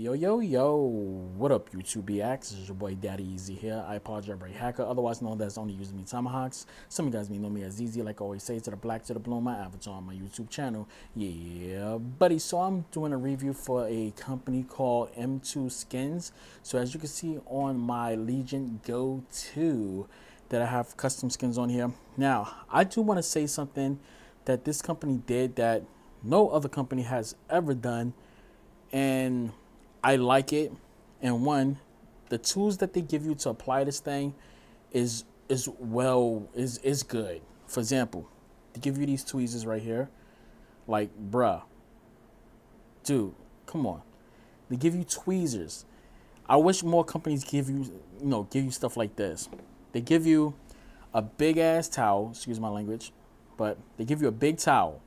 Yo, what up, YouTube BX? This is your boy Daddy Easy here. ipod jailbreak hacker, otherwise known as only using me tomahawks. Some of you guys may know me as Easy, like I always say, to the black to the blue, my avatar on my YouTube channel. Yeah, buddy, so I'm doing a review for a company called M2 Skins. So as you can see on my Legion Go 2, that I have custom skins on here. Now, I do want to say something that this company did that no other company has ever done, and I like it. And one, the tools that they give you to apply this thing is good. For example, they give you these tweezers right here. Like, bruh, dude, come on. They give you tweezers. I wish more companies give you stuff like this. They give you a big ass towel, excuse my language, but they give you a big towel,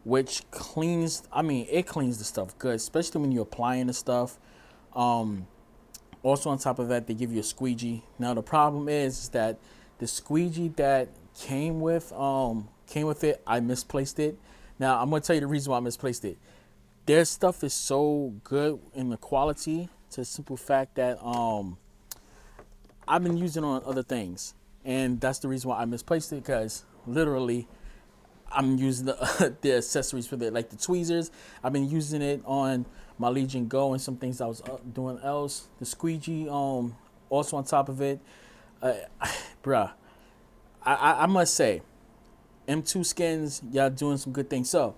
which cleans, it cleans the stuff good, especially when you're applying the stuff. Also on top of that, they give you a squeegee. Now the problem is that the squeegee that came with it, I misplaced it. Now I'm gonna tell you the reason why I misplaced it. Their stuff is so good in the quality, to the simple fact that I've been using it on other things, and that's the reason why I misplaced it, because literally I'm using the accessories for like the tweezers. I've been using it on my Legion Go and some things I was doing else. The squeegee, also on top of it, bruh. I must say, M2 Skins, y'all doing some good things. So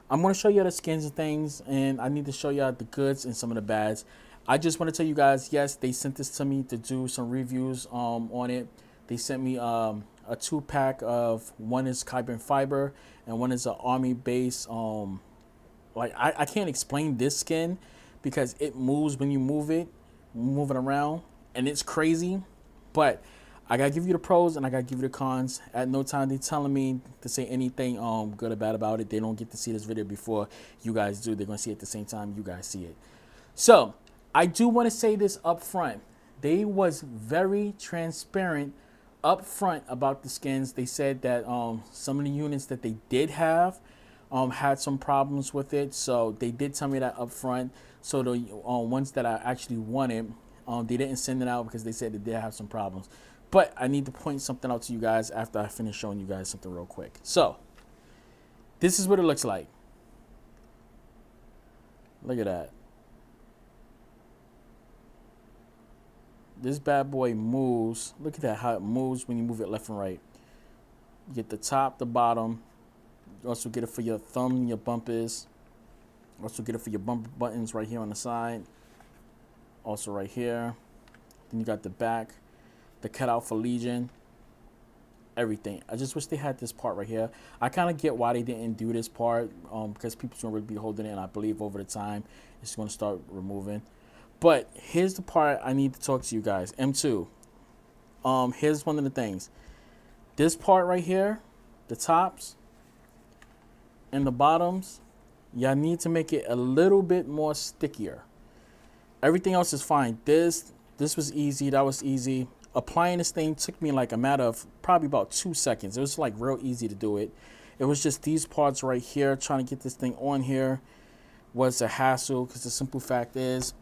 I'm gonna show you the skins and things, and I need to show y'all the goods and some of the bads. I just want to tell you guys, yes, they sent this to me to do some reviews on it. They sent me a 2-pack of, one is carbon fiber and one is an army base. Like I can't explain this skin because it moves when you move it around, and it's crazy. But I gotta give you the pros and I gotta give you the cons. At no time they telling me to say anything good or bad about it. They don't get to see this video before you guys do. They're gonna see it at the same time you guys see it. So I do want to say this up front. They was very transparent up front about the skins. They said that some of the units that they did have had some problems with it, so they did tell me that up front. So the ones that I actually wanted, they didn't send it out because they said they did have some problems. But I need to point something out to you guys after I finish showing you guys something real quick. So this is what it looks like. Look at that. This bad boy moves. Look at that, how it moves when you move it left and right. You get the top, the bottom. You also get it for your thumb and your bumpers. Also get it for your bumper buttons right here on the side. Also right here. Then you got the back, the cutout for Legion. Everything. I just wish they had this part right here. I kind of get why they didn't do this part, because people's gonna really be holding it, and I believe over the time it's gonna start removing. But here's the part I need to talk to you guys. M2. Here's one of the things. This part right here, the tops and the bottoms, y'all need to make it a little bit more stickier. Everything else is fine. This was easy. That was easy. Applying this thing took me like a matter of probably about 2 seconds. It was like real easy to do it. It was just these parts right here, trying to get this thing on here was a hassle, because the simple fact is,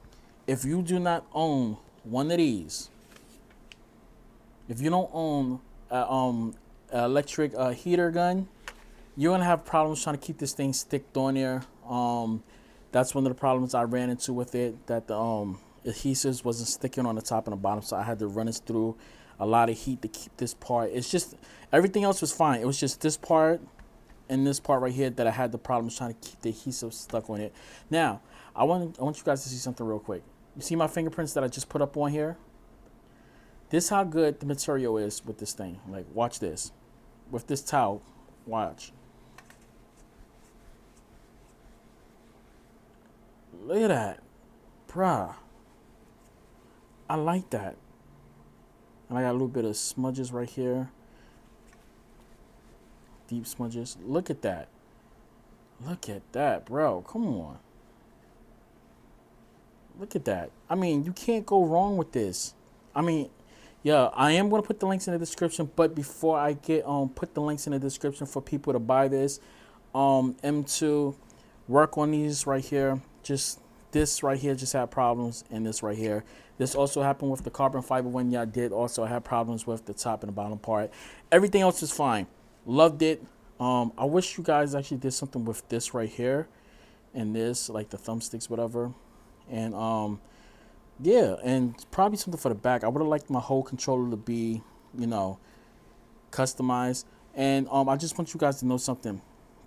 if you do not own one of these, if you don't own an electric heater gun, you're gonna have problems trying to keep this thing sticked on there. That's one of the problems I ran into with it, that the adhesives wasn't sticking on the top and the bottom, so I had to run this through a lot of heat to keep this part. It's just, everything else was fine. It was just this part and this part right here that I had the problems trying to keep the adhesive stuck on it. Now, I want you guys to see something real quick. You see my fingerprints that I just put up on here? This is how good the material is with this thing. Like, watch this. With this towel, watch. Look at that. Bruh. I like that. And I got a little bit of smudges right here. Deep smudges. Look at that. Look at that, bro. Come on. Look at that. You can't go wrong with this. Yeah, I am going to put the links in the description, but before I get put the links in the description for people to buy this, M2, work on these right here. Just this right here just had problems, and this right here. This also happened with the carbon fiber one. Yeah, I did also have problems with the top and the bottom part. Everything else is fine. Loved it. I wish you guys actually did something with this right here and this, like the thumbsticks, whatever. And yeah, and probably something for the back. I would have liked my whole controller to be, you know, customized. And I just want you guys to know something.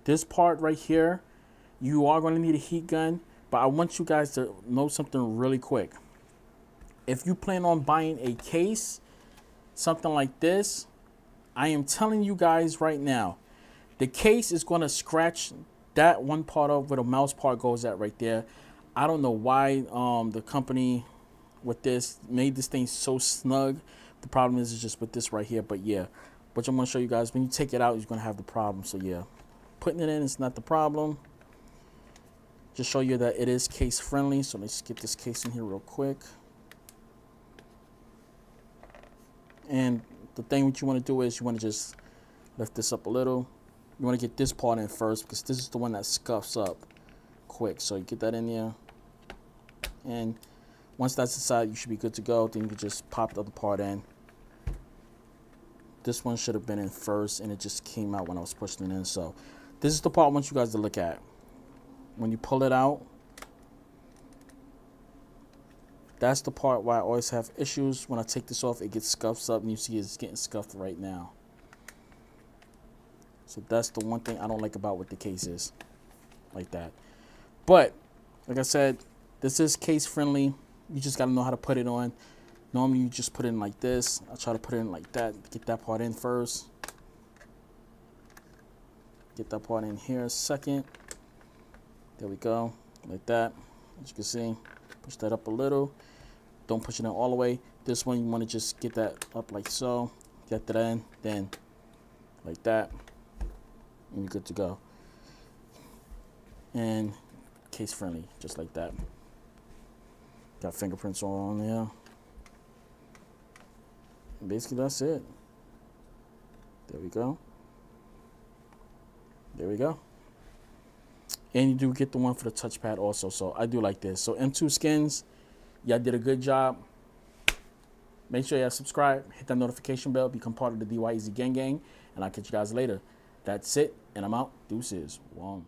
This part right here, you are going to need a heat gun, but I want you guys to know something really quick. If you plan on buying a case, something like this, I am telling you guys right now, the case is going to scratch that one part of where the mouse part goes at right there. I don't know why the company with this made this thing so snug. The problem is just with this right here. But yeah, what I'm going to show you guys, when you take it out, you're going to have the problem. So yeah, putting it in is not the problem. Just show you that it is case friendly. So let's get this case in here real quick. And the thing what you want to do is you want to just lift this up a little. You want to get this part in first because this is the one that scuffs up quick. So you get that in there. And once that's inside, you should be good to go. Then you can just pop the other part in. This one should have been in first, and it just came out when I was pushing it in. So this is the part I want you guys to look at. When you pull it out, that's the part where I always have issues. When I take this off, it gets scuffed up, and you see it's getting scuffed right now. So that's the one thing I don't like about what the case is, like that. But like I said, this is case friendly. You just got to know how to put it on. Normally you just put it in like this. I try to put it in like that. Get that part in first. Get that part in here second. There we go, like that. As you can see, push that up a little. Don't push it in all the way. This one you want to just get that up like so. Get that in, then like that, and you're good to go. And case friendly, just like that. Got fingerprints all on there. And basically that's it. There we go. There we go. And you do get the one for the touchpad also. So I do like this. So M2 Skins, y'all did a good job. Make sure y'all subscribe, hit that notification bell, become part of the DYEZ gang, and I'll catch you guys later. That's it, and I'm out. Deuces. One.